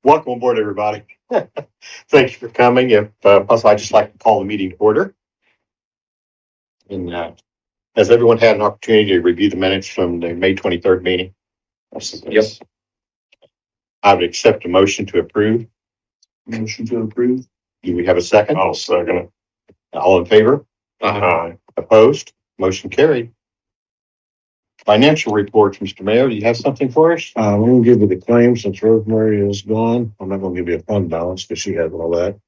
Welcome aboard, everybody. Thank you for coming. If plus, I'd just like to call the meeting to order. And has everyone had an opportunity to review the minutes from the May 23rd meeting? Yep. I would accept a motion to approve. Motion to approve. Do we have a second? I'll second it. All in favor? Aye. Opposed? Motion carried. Financial reports, Mr. Mayor, do you have something for us? I'm gonna give you the claim since Rosemary is gone. I'm not gonna give you a fund balance because she had all that.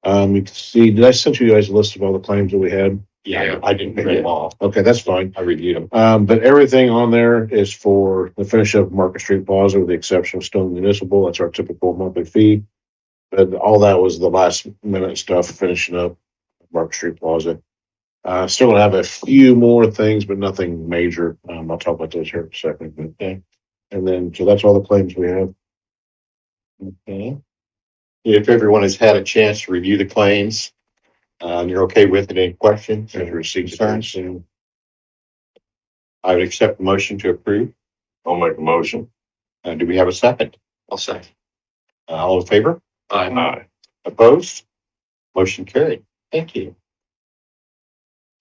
You can see, did I send you guys a list of all the claims that we had? Yeah, I didn't print them all. Okay, that's fine. I reviewed them. But everything on there is for the finish of Market Street Plaza with the exception of Stone Municipal. That's our typical monthly fee. But all that was the last minute stuff finishing up Market Street Plaza. Still gonna have a few more things, but nothing major. I'll talk about those here in a second. Okay. And then, so that's all the claims we have. Okay. If everyone has had a chance to review the claims, and you're okay with it, any questions or concerns? I would accept the motion to approve. I'll make a motion. Do we have a second? I'll second. All in favor? Aye. Opposed? Motion carried. Thank you.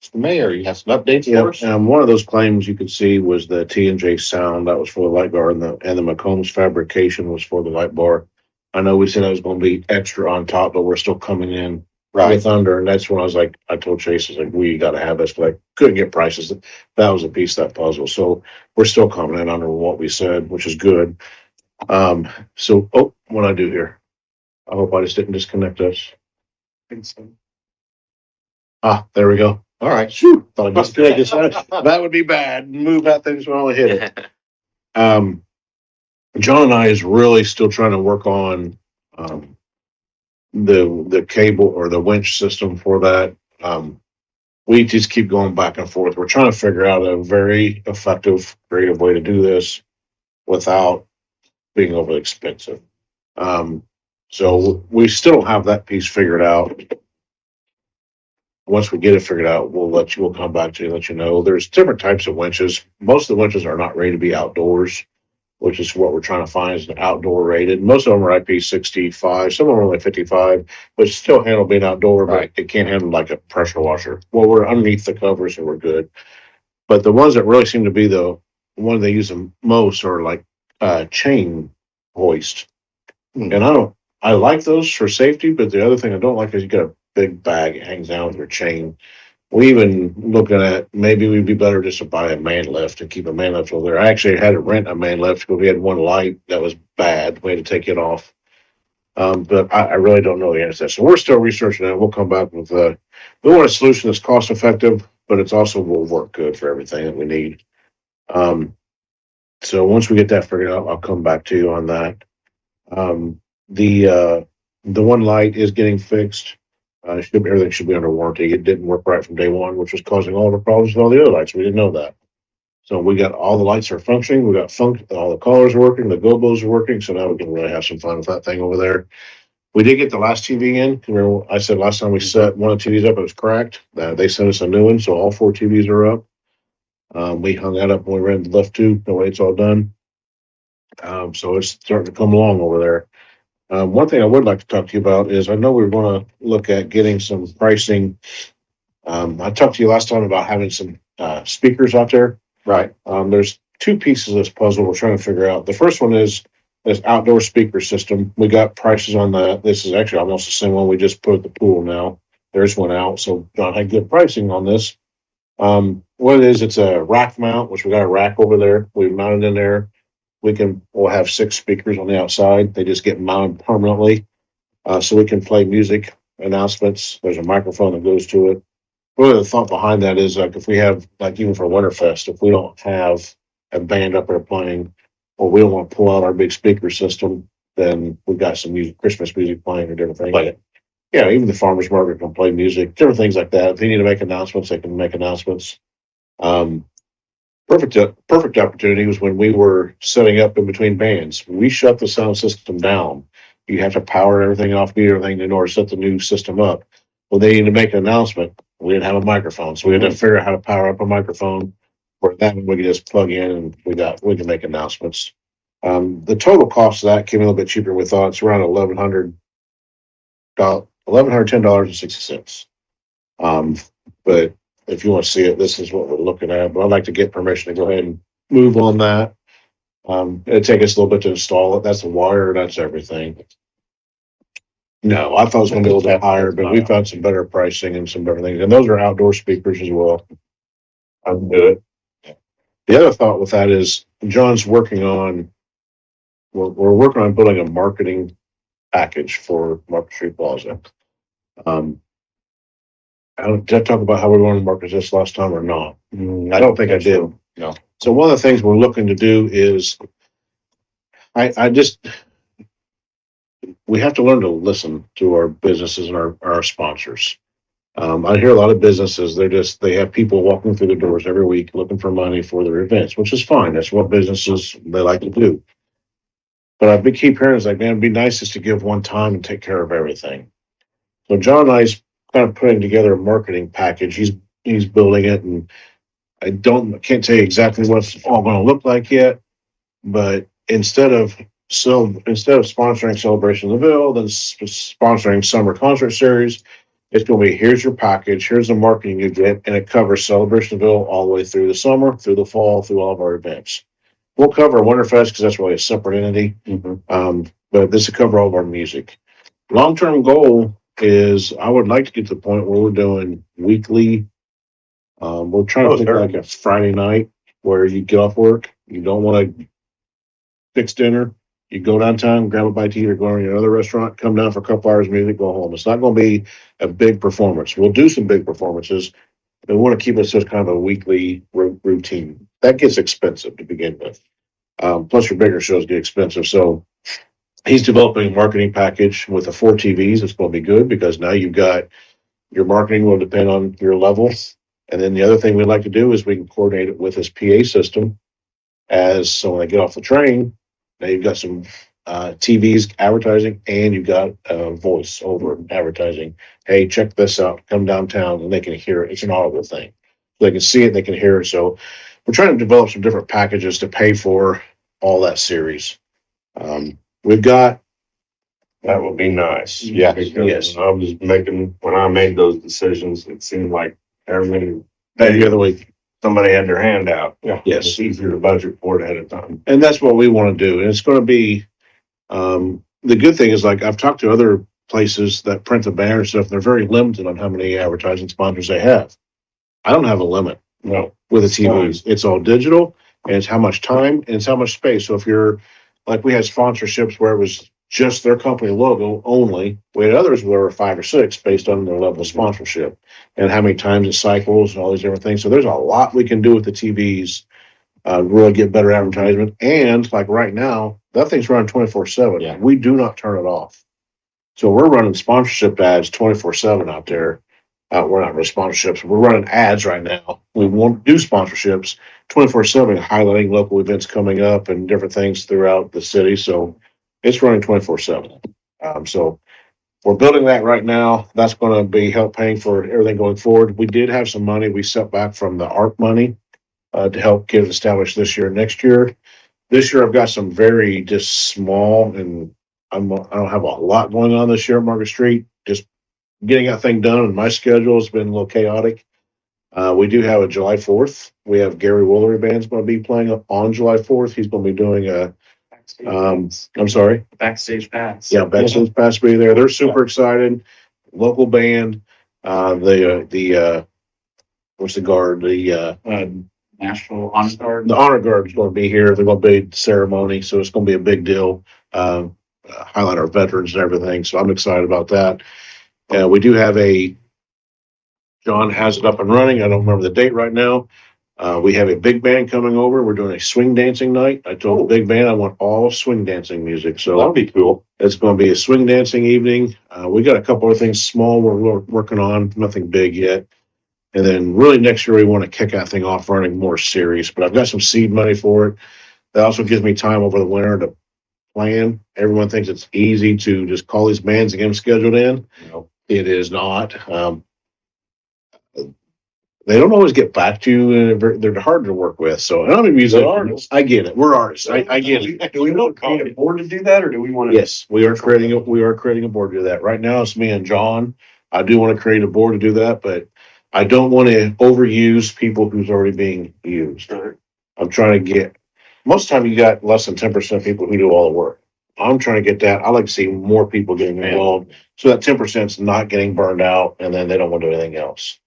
Mr. Mayor, you have some updates for us? One of those claims you could see was the T&J sound. That was for the light bar, and the McCombs fabrication was for the light bar. I know we said it was gonna be extra on top, but we're still coming in with under, and that's when I was like, I told Chase, I was like, we gotta have this, but I couldn't get prices. That was a piece of that puzzle. So we're still coming in under what we said, which is good. What I do here? I hope I just didn't disconnect us. There we go. All right. Phew, thought I disconnected us. That would be bad. Move that thing so I only hit it. John and I is really still trying to work on the cable or the winch system for that. We just keep going back and forth. We're trying to figure out a very effective, creative way to do this without being overly expensive. So we still don't have that piece figured out. Once we get it figured out, we'll come back to you and let you know. There's different types of winches. Most of the winches are not ready to be outdoors, which is what we're trying to find is an outdoor rated. Most of them are IP65, some of them are only 55, but still handle being outdoor, but it can't handle like a pressure washer. Well, we're underneath the covers and we're good. But the ones that really seem to be the one they use the most are like chain hoist. And I like those for safety, but the other thing I don't like is you got a big bag that hangs down with your chain. We even looking at maybe we'd be better just to buy a man lift and keep a man lift over there. I actually had to rent a man lift because we had one light that was bad. We had to take it off. But I really don't know the answer to that. So we're still researching that. We'll come back with we want a solution that's cost effective, but it's also will work good for everything that we need. So once we get that figured out, I'll come back to you on that. The one light is getting fixed. Everything should be under warranty. It didn't work right from day one, which was causing all the problems with all the other lights. We didn't know that. So we got all the lights are functioning. We got all the colors are working. The gobos are working. So now we can really have some fun with that thing over there. We did get the last TV in. Remember, I said last time we set one of the TVs up, it was cracked. They sent us a new one, so all 4 TVs are up. We hung that up when we ran the left tube. The way it's all done. So it's starting to come along over there. One thing I would like to talk to you about is I know we're going to look at getting some pricing. I talked to you last time about having some speakers out there. Right. There's 2 pieces of this puzzle we're trying to figure out. The first one is this outdoor speaker system. We got prices on that. This is actually almost the same one we just put at the pool now. There's one out. So John had good pricing on this. What it is, it's a rack mount, which we got a rack over there. We've mounted in there. We'll have 6 speakers on the outside. They just get mounted permanently. So we can play music announcements. There's a microphone that goes to it. Really the thought behind that is like if we have, like even for Winterfest, if we don't have a band up there playing, or we don't want to pull out our big speaker system, then we've got some music, Christmas music playing or different things. Play it. Yeah, even the farmer's market can play music, different things like that. If they need to make announcements, they can make announcements. Perfect opportunity was when we were setting up in between bands. We shut the sound system down. You have to power everything off, mute everything in order to set the new system up. Well, they need to make an announcement. We didn't have a microphone, so we had to figure out how to power up a microphone. For that, we could just plug in and we can make announcements. The total cost of that came in a little bit cheaper than we thought. It's around $1,110.60. But if you want to see it, this is what we're looking at. But I'd like to get permission to go ahead and move on that. It'd take us a little bit to install it. That's the wire, that's everything. No, I thought it was gonna be a little bit higher, but we found some better pricing and some better things. And those are outdoor speakers as well. I'm good. The other thought with that is John's working on, we're working on building a marketing package for Market Street Plaza. Did I talk about how we want to market this last time or not? I don't think I did. No. So one of the things we're looking to do is, we have to learn to listen to our businesses and our sponsors. I hear a lot of businesses, they have people walking through the doors every week looking for money for their events, which is fine. That's what businesses, they like to do. But I keep hearing, it's like, man, it'd be nice just to give one time and take care of everything. So John and I's kind of putting together a marketing package. He's building it, and can't tell you exactly what it's all going to look like yet. But instead of sponsoring Celebration of the Ville, then sponsoring summer concert series, it's going to be, here's your package, here's the marketing you get, and it covers Celebration of the Ville all the way through the summer, through the fall, through all of our events. We'll cover Winterfest because that's really a separate entity. But this will cover all of our music. Long-term goal is I would like to get to the point where we're doing weekly. We're trying to think like a Friday night where you get off work, you don't want to fix dinner, you go downtown, grab a bite to eat, or go to another restaurant, come down for a couple hours of music, go home. It's not going to be a big performance. We'll do some big performances, but we want to keep it just kind of a weekly routine. That gets expensive to begin with. Plus your bigger shows get expensive. So he's developing a marketing package with the 4 TVs. It's going to be good because now you've got your marketing will depend on your level. And then the other thing we'd like to do is we can coordinate it with this PA system so when they get off the train, now you've got some TVs advertising and you've got voice over advertising. Hey, check this out. Come downtown, and they can hear it. It's an audible thing. They can see it, they can hear it. So we're trying to develop some different packages to pay for all that series. We've got. That would be nice. Yeah. Yes. When I made those decisions, it seemed like every other week, somebody had their hand out. Yeah. yes. It's easier to budget for it ahead of time. And that's what we want to do. And it's going to be, the good thing is, like, I've talked to other places that print the banner and stuff, and they're very limited on how many advertising sponsors they have. I don't have a limit. No. With the TVs. It's all digital, and it's how much time and it's how much space. So if you're, like, we had sponsorships where it was just their company logo only. We had others where were 5 or 6 based on their level of sponsorship and how many times it cycles and all these different things. So there's a lot we can do with the TVs, really get better advertisement. And like right now, that thing's running 24/7. Yeah. We do not turn it off. So we're running sponsorship ads 24/7 out there. We're not running sponsorships. We're running ads right now. We won't do sponsorships 24/7, highlighting local events coming up and different things throughout the city. So it's running 24/7. So we're building that right now. That's going to be help paying for everything going forward. We did have some money we set back from the ARP money to help get it established this year, next year. This year I've got some very just small, and I don't have a lot going on this year at Market Street. Just getting that thing done, and my schedule has been a little chaotic. We do have a July 4th. We have Gary Woolery Band's going to be playing on July 4th. He's going to be doing I'm sorry. Backstage pass. Yeah, Backstage Pass will be there. They're super excited. Local band. What's the guard? National Honor Guard. The Honor Guard is going to be here. They're going to be at the ceremony, so it's going to be a big deal. Highlight our veterans and everything. So I'm excited about that. We do have John has it up and running. I don't remember the date right now. We have a big band coming over. We're doing a swing dancing night. I told the big band I want all swing dancing music. So That'll be cool. it's going to be a swing dancing evening. We got a couple of things small we're working on, nothing big yet. And then really next year we want to kick that thing off running more serious. But I've got some seed money for it. That also gives me time over the winter to plan. Everyone thinks it's easy to just call these bands and get them scheduled in. No. It is not. they don't always get back to you, and they're hard to work with. So, and I'm a musician. I get it. We're artists. I get it. Do we want to create a board to do that, or do we want to? Yes, we are creating a board to do that. Right now, it's me and John. I do want to create a board to do that, but I don't want to overuse people who's already being used. Right. I'm trying to get, most of the time you got less than 10% of people who do all the work. I'm trying to get that. I like to see more people getting involved, so that 10% is not getting burned out and then they don't want to do anything else.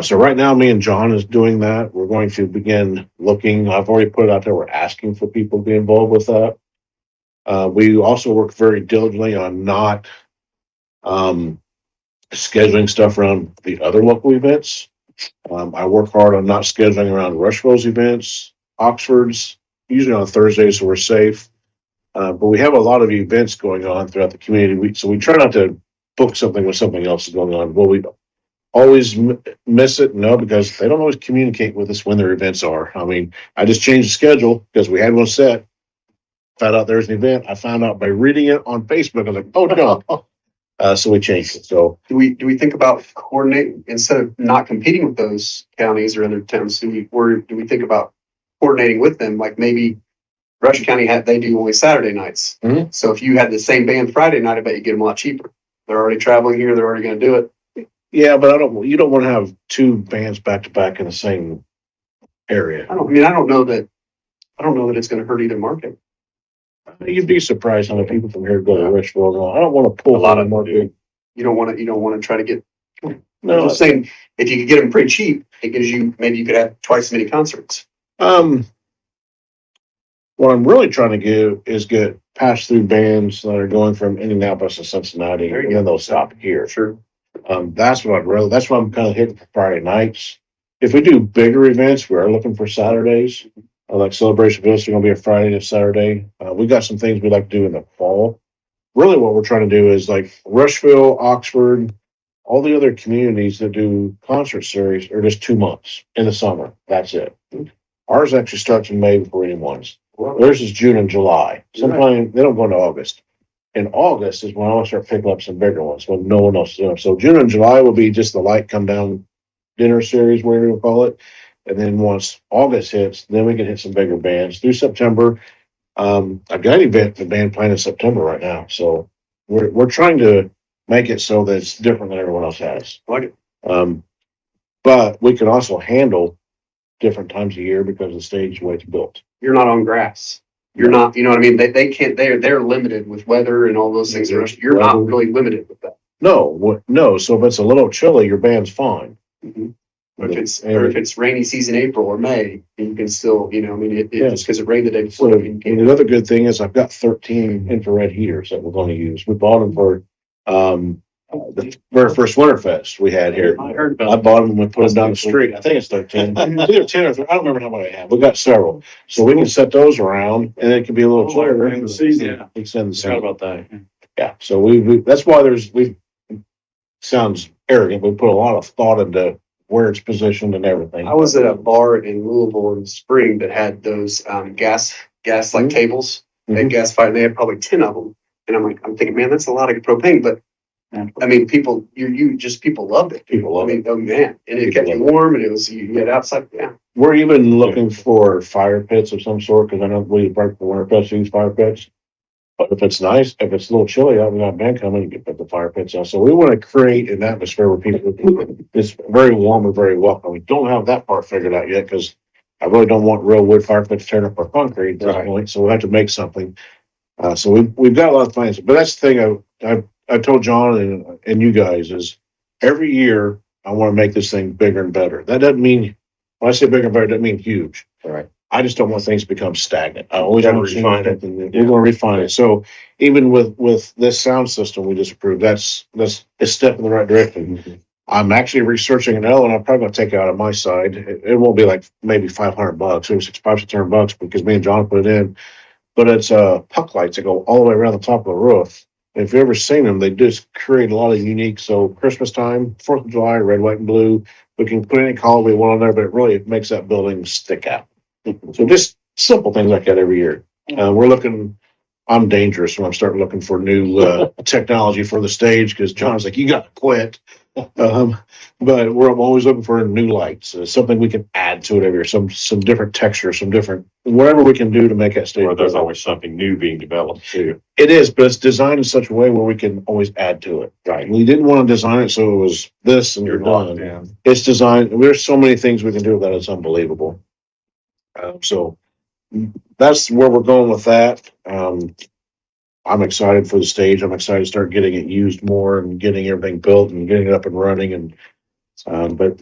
So right now, me and John is doing that. We're going to begin looking. I've already put it out there. We're asking for people to be involved with that. We also work very diligently on not scheduling stuff around the other local events. I work hard on not scheduling around Rushville's events, Oxford's, usually on Thursdays, so we're safe. But we have a lot of events going on throughout the community week, so we try not to book something when something else is going on. Will we always miss it? No, because they don't always communicate with us when their events are. I mean, I just changed the schedule because we had one set. Found out there's an event. I found out by reading it on Facebook. I was like, oh no. So we changed it. So Do we think about coordinating instead of not competing with those counties or other towns? Do we think about coordinating with them? Like maybe Rush County they do only Saturday nights. Mhm. So if you had the same band Friday night, I bet you get them a lot cheaper. They're already traveling here. They're already going to do it. yeah, but you don't want to have two bands back to back in the same area. I don't know that it's going to hurt either market. You'd be surprised how many people from here go to Richville. I don't want to pull A lot from of more them do. You don't want to try to get. I'm No, just saying, if you could get them pretty cheap, it gives you, maybe you could have twice as many concerts. what I'm really trying to do is get pass through bands that are going from Indianapolis to Cincinnati, There you and go. then they'll stop here. Sure. That's what that's what I'm kind of hitting for Friday nights. If we do bigger events, we are looking for Saturdays. Like Celebration Fest are going to be a Friday to Saturday. We got some things we'd like to do in the fall. Really, what we're trying to do is like Rushville, Oxford, all the other communities that do concert series are just 2 months in the summer. That's it. Ours actually starts in May before anyone's. Theirs is June and July. Sometimes they don't go into August. In August is when I want to start picking up some bigger ones when no one else is doing. So June and July will be just the light come down dinner series, whatever you call it. And then once August hits, then we can hit some bigger bands through September. I've got the band playing in September right now. So we're trying to make it so that it's different than everyone else has. I like it. But we can also handle different times of year because of the stage, the way it's built. You're not on grass. You're not, you know what I mean? They can't, they're limited with weather and all those things. You're not really limited with that. No. So if it's a little chilly, your band's fine. Mhm. Or if it's rainy season, April or May, you can still, you know, I mean, Yeah. just because it rained the day So, before. and the other good thing is I've got 13 infrared heaters that we're going to use. We bought them for, the very first Winterfest we had here. I heard I about. bought them and we put them down the street. I think it's 13. It's either 10 or 13. I don't remember how many I have. We got several. So we can set those around and it can be a little chillier during the season. Yeah. Extend the Forgot season. about that. Yeah. So we that's why sounds arrogant. We put a lot of thought into where it's positioned and everything. I was at a bar in Louisville in the spring that had those gas like tables. They had gas fire, and they had probably 10 of them. And I'm thinking, man, that's a lot of propane. But I mean, people loved it. People love I mean, oh man, and it kept you warm, and it was you had outside. Yeah, We're even looking for fire pits of some sort, because I know we break the Winterfest use fire pits. But if it's nice, if it's a little chilly out, we got a band coming, you can put the fire pits on. So we want to create an atmosphere where people, it's very warm and very welcome. We don't have that part figured out yet, because I really don't want real wood fire pits tearing up our concrete at this point. So we'll have to make something. So we've got a lot of plans, but that's the thing I told John and you guys is every year I want to make this thing bigger and better. That doesn't mean, when I say bigger and better, it doesn't mean huge. All right. I just don't want things to become stagnant. I always Gotta want to refine it. We're going to refine it. So even with this sound system we just approved, that's a step in the right direction. I'm actually researching an element I'm probably going to take out of my side. It won't be like maybe $500, maybe $600 because me and John put it in. But it's puck lights that go all the way around the top of the roof. And if you've ever seen them, they just create a lot of unique. So Christmas time, 4th of July, red, white, and blue. We can put any color we want on there, but it really makes that building stick out. So just simple things like that every year. I'm dangerous when I'm starting looking for new technology for the stage because John's like, you got to quit. But I'm always looking for new lights, something we can add to it every year, some different texture, some different, whatever we can do to make that stage. Or there's always something new being developed too. It is, but it's designed in such a way where we can always add to it. Right. We didn't want to design it so it was this and you're locked done. in. It's designed, there's so many things we can do with that, it's unbelievable. So that's where we're going with that. I'm excited for the stage. I'm excited to start getting it used more and getting everything built and getting it up and running. And, but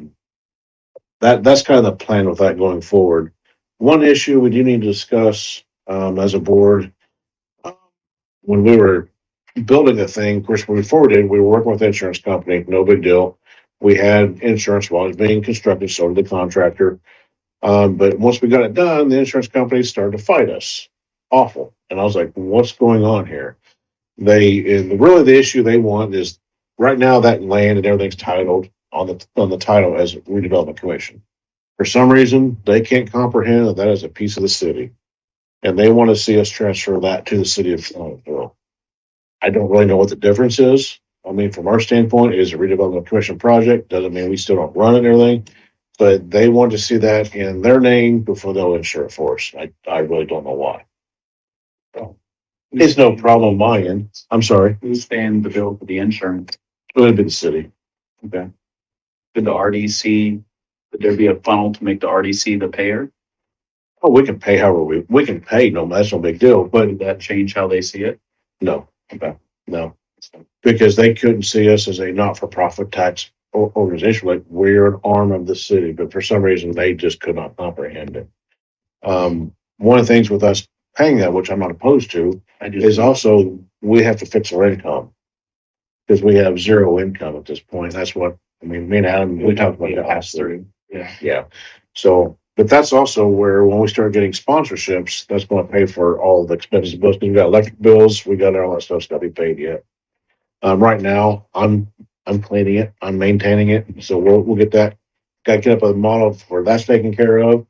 that's kind of the plan with that going forward. One issue we do need to discuss, as a board, when we were building the thing, of course, before we were working with the insurance company, no big deal. We had insurance while it was being constructed, so did the contractor. But once we got it done, the insurance company started to fight us. Awful. And I was like, what's going on here? Really the issue they want is right now that land and everything's titled on the title as redevelopment commission. For some reason, they can't comprehend that is a piece of the city. And they want to see us transfer that to the city of Floresville. I don't really know what the difference is. I mean, from our standpoint, it is a redevelopment commission project. Doesn't mean we still don't run it and everything. But they want to see that in their name before they'll insure it for us. I really don't know why. So, it's no problem on my end. I'm sorry. Who's paying the bill for the insurance? It would be the city. Okay. Could the RDC, would there be a funnel to make the RDC the payer? Oh, we can pay however we can pay. No, that's no big deal. But Would that change how they see it? no, no, because they couldn't see us as a not-for-profit tax organization. Like we're an arm of the city, but for some reason they just could not comprehend it. One of the things with us paying that, which I'm not opposed to, is also we have to fix our income because we have zero income at this point. That's what I mean. Me and Adam, we talked about that last through. Yeah. So, but that's also where when we start getting sponsorships, that's going to pay for all the expenses. But we got electric bills, we got all that stuff's got to be paid yet. Right now, I'm cleaning it, I'm maintaining it, so we'll get that. Got to get up a model for that's taken care of.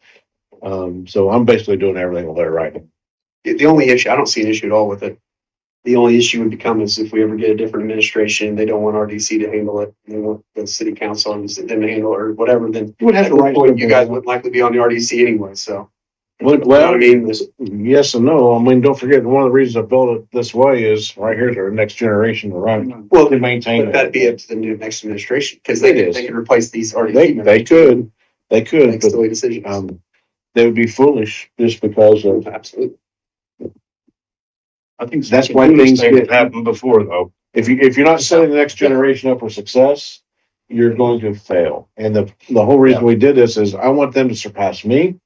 So I'm basically doing everything over there right now. The only issue, I don't see an issue at all with it. The only issue would become is if we ever get a different administration, they don't want RDC to handle it. They want the city council and them to handle it or whatever, then You would have at to that write point, you something guys down. wouldn't likely be on the RDC anyway, so. Well, You know what I mean? yes and no. I mean, don't forget, one of the reasons I built it this way is right here's our next generation to run, Well, to maintain but that'd be it. up to the new next administration, because It is. they could replace these RDC. They members. could, Make silly decisions. but, they would be foolish just because of, Absolutely. I think that's why things get, happened before though. if you're not setting the next generation up for success, you're going to fail. And the whole reason we did this is I want them to surpass me.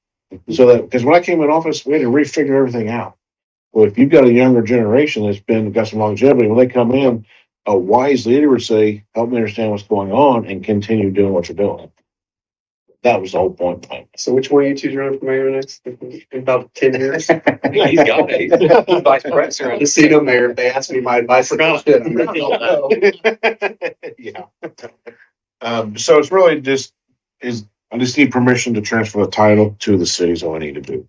So that, because when I came in office, we had to refigure everything out. Well, if you've got a younger generation that's got some longevity, when they come in, a wise leader would say, help me understand what's going on and continue doing what you're doing. That was the whole point. So which one of you two is running for mayor next? In about 10 years? He's got it. He's vice president. Just so you know, Mayor, if they ask me my advice, Yeah. So it's really I just need permission to transfer the title to the city is all I need to do.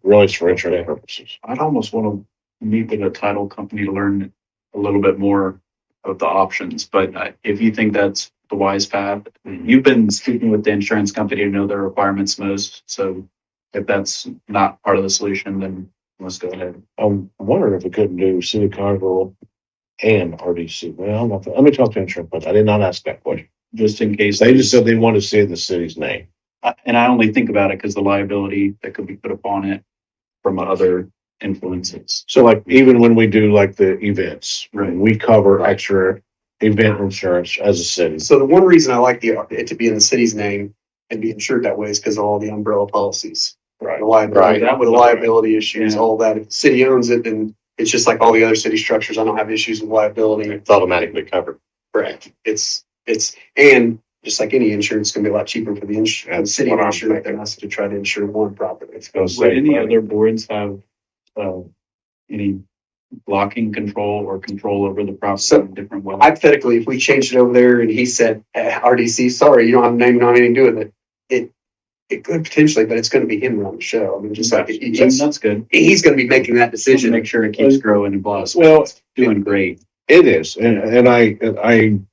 Really, it's for insurance purposes. I'd almost want to meet with a title company to learn a little bit more of the options, but if you think that's the wise path, you've been speaking with the insurance company to know their requirements most, so if that's not part of the solution, then let's go ahead. I'm wondering if we couldn't do City of Conroe and RDC. Well, let me talk to insurance, but I did not ask that question. Just in case. They just said they wanted to see the city's name. And I only think about it because the liability that could be put upon it from other influences. So like even when we do like the events, Right. we cover extra event insurance as a city. So the one reason I like it to be in the city's name and be insured that way is because of all the umbrella policies. Right. The liability, That was the liability issues, Yeah. all that. If the city owns it, then it's just like all the other city structures. I don't have issues with liability. It's automatically covered. Correct. And just like any insurance, it's gonna be a lot cheaper for the city to insure it than us to try to insure one property. It's gonna Would save any money. other boards have any blocking control or control over the property So, in a different way? Hypothetically, if we changed it over there and he said, RDC, sorry, you don't have a name, you don't have anything to do with it. It could potentially, but it's gonna be him running the show. I mean, just like That's good. he's gonna be making that Decision, decision. make sure it keeps growing and blossom. Well, Doing great. It is, and I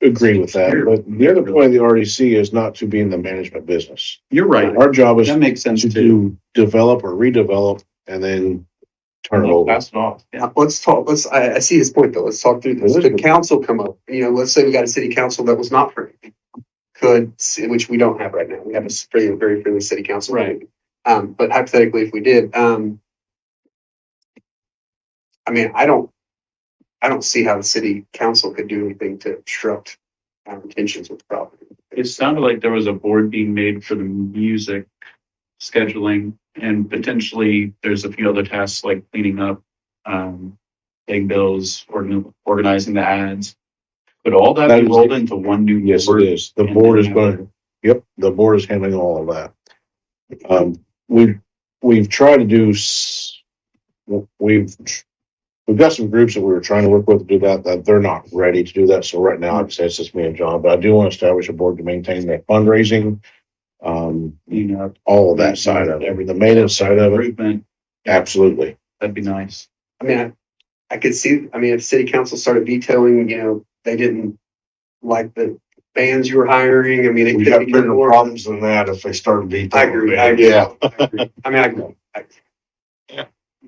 agree with that, but the other point of the RDC is not to be in the management business. You're right. Our job is That makes sense to too. develop or redevelop and then turn it We'll over. pass it off. Yeah. Let's talk, I see his point though. Let's talk through this. Could council come up, let's say we got a city council that was not friendly. Which we don't have right now. We have a very friendly city council. Right. But hypothetically, if we did, I mean, I don't see how the city council could do anything to obstruct intentions with the property. It sounded like there was a board being made for the music scheduling, and potentially there's a few other tasks like cleaning up, paying bills, organizing the ads. Could all that That be is- rolled into one new? Yes, it board? is. The And board then is going, yep, the board is handling all of that. We've tried to do, we've got some groups that we were trying to work with to do that they're not ready to do that. So right now, I'd say it's just me and John, but I do want to establish a board to maintain that fundraising, all of that side of it, the maintenance side of it. Improvement, Absolutely. that'd be nice. I mean, I could see, if city council started vetoing, they didn't like the bands you were hiring. I mean, it We could got be bigger more. problems than that if they start vetoing. I agree. I agree. I agree.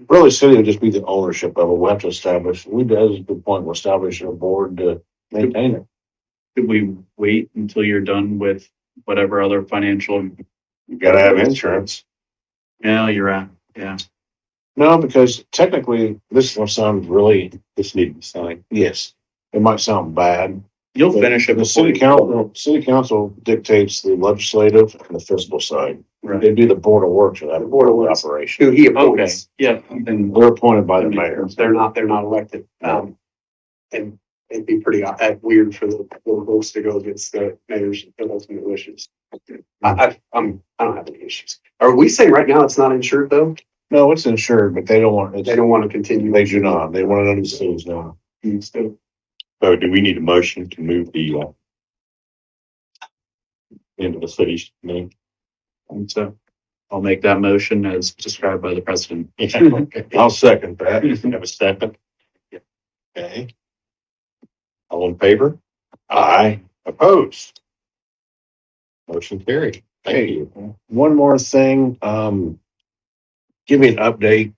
Really, city would just be the ownership of it. We'll have to establish, that is a good point. We'll establish a board to maintain it. Could we wait until you're done with whatever other financial? You gotta have insurance. Yeah, you're at, yeah. No, because technically, this will sound really, This needs to be signed. yes, it might sound bad. You'll but finish it The before city council dictates the legislative and the fiscal side. Right. They'd be the board of works of that board of operation. Who he Okay, appoints. yeah, then They're appointed by the mayor. They're not elected. And it'd be pretty weird for the votes to go against the mayor's ultimate wishes. I don't have any issues. Are we saying right now it's not insured though? No, it's insured, but they don't want, They don't want to continue. they do not. They want it under the cities now. So do we need a motion to move the into the city's name? and so I'll make that motion as described by the president. I'll second that. Have a second? Okay. All in favor? Aye. Opposed? Motion carried. Thank Hey, you. one more thing, give me an update.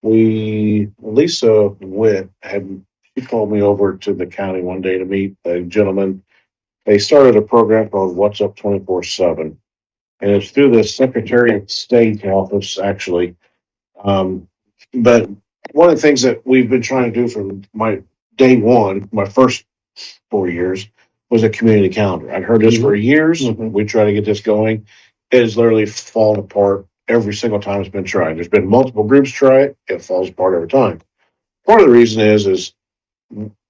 Lisa Witt she called me over to the county one day to meet a gentleman. They started a program called What's Up 24/7. And it's through the Secretary of State office, actually. But one of the things that we've been trying to do from my day one, my first 4 years, was a community calendar. I'd heard this for years. Mhm. We try to get this going. It has literally fallen apart every single time it's been tried. There's been multiple groups try it. It falls apart every time. Part of the reason is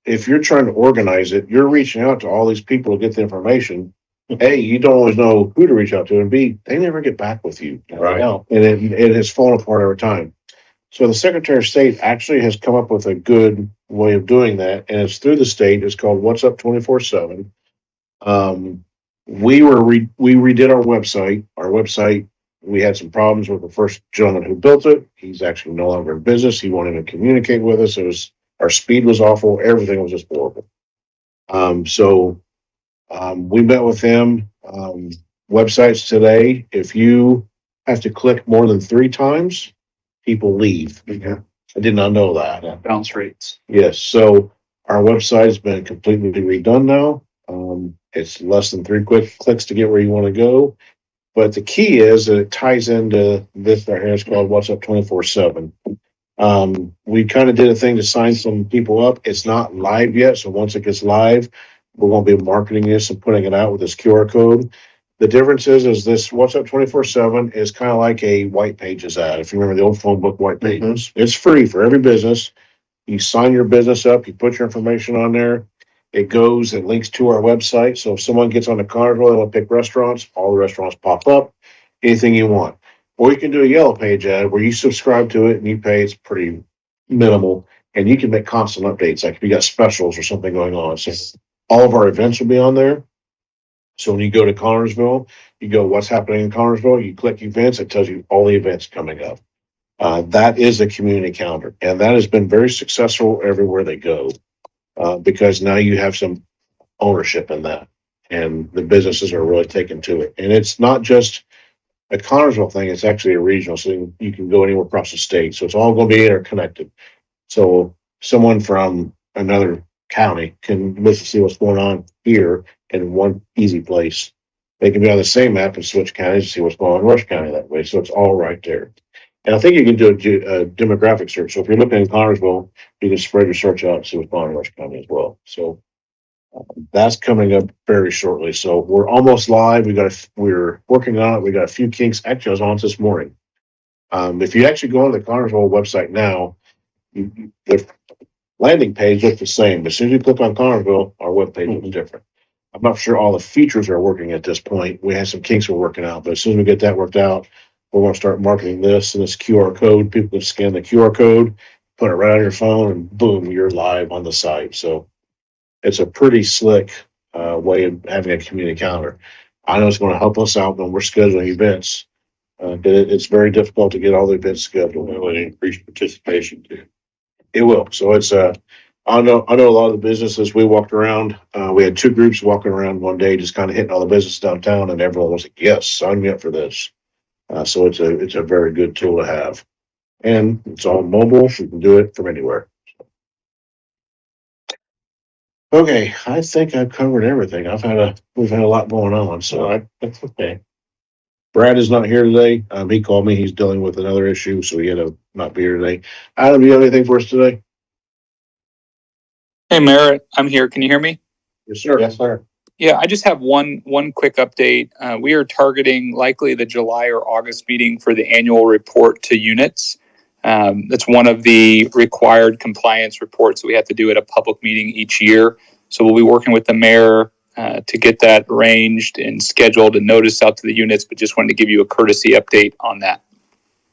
if you're trying to organize it, you're reaching out to all these people to get the information. A, you don't always know who to reach out to, and B, they never get back with you. Right. And it has fallen apart every time. So the Secretary of State actually has come up with a good way of doing that, and it's through the state. It's called What's Up 24/7. We redid our website. Our website, we had some problems with the first gentleman who built it. He's actually no longer in business. He won't even communicate with us. Our speed was awful. Everything was just horrible. We met with them. Websites today, if you have to click more than 3 times, people leave. Yeah. I did not know that. Bounce rates. Yes, so our website's been completely redone now. It's less than 3 quick clicks to get where you want to go. But the key is that it ties into this right here. It's called What's Up 24/7. We kind of did a thing to sign some people up. It's not live yet, so once it gets live, we're going to be marketing this and putting it out with this QR code. The difference is this What's Up 24/7 is kind of like a white pages ad. If you remember the old phone book white pages, it's free for every business. You sign your business up, you put your information on there. It links to our website. So if someone gets on the Connersville, they want to pick restaurants, all the restaurants pop up, anything you want. Or you can do a yellow page ad where you subscribe to it and you pay. It's pretty minimal, and you can make constant updates. Like if you got specials or something going on. So all of our events will be on there. So when you go to Connersville, you go, what's happening in Connersville? You click events, it tells you all the events coming up. That is a community calendar, and that has been very successful everywhere they go. because now you have some ownership in that, and the businesses are really taking to it. And it's not just a Connersville thing; it's actually a regional, so you can go anywhere across the state. So it's all going to be interconnected. So someone from another county can listen to see what's going on here in one easy place. They can be on the same map and switch counties to see what's going on in Rush County that way. So it's all right there. And I think you can do a demographic search. So if you're looking in Connersville, you can spread your search out and see what's going on in Rush County as well. So that's coming up very shortly. So we're almost live. We're working on it. We got a few kinks. Actually, I was on this morning. If you actually go on the Connersville website now, the landing page looks the same. But as soon as you click on Connersville, our webpage looks different. I'm not sure all the features are working at this point. We have some kinks we're working out, but as soon as we get that worked out, we're going to start marketing this and this QR code. People can scan the QR code, put it right on your phone, and boom, you're live on the site. So it's a pretty slick way of having a community calendar. I know it's going to help us out when we're scheduling events. But it's very difficult to get all the events scheduled. Will it increase participation too? It will. So it's I know a lot of the businesses we walked around. We had two groups walking around one day, just kind of hitting all the business downtown, and everyone was like, "Yes, sign me up for this." So it's a very good tool to have, and it's all mobile. You can do it from anywhere. Okay, I think I've covered everything. We've had a lot going on, so That's okay. Brad is not here today. He called me. He's dealing with another issue, so he had to not be here today. Adam, do you have anything for us today? Hey, Merritt, I'm here. Can you hear me? Yes, sir. Yes, sir. Yeah, I just have one quick update. We are targeting likely the July or August meeting for the annual report to units. That's one of the required compliance reports that we have to do at a public meeting each year. So we'll be working with the mayor to get that arranged and scheduled and noticed out to the units, but just wanted to give you a courtesy update on that.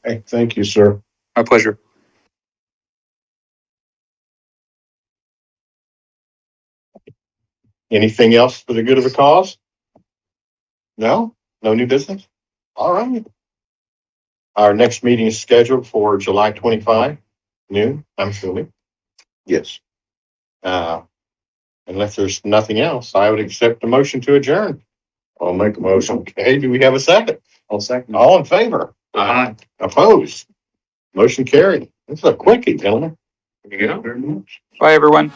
Hey, thank you, sir. My pleasure. Anything else for the good of the cause? No? No new business? All right. Our next meeting is scheduled for July 25, noon, I'm assuming. Yes. Unless there's nothing else, I would accept the motion to adjourn. I'll make a motion. Okay, do we have a second? I'll second. All in favor? Aye. Opposed? Motion carried. This is a quickie, gentlemen. Thank you very much. Bye, everyone.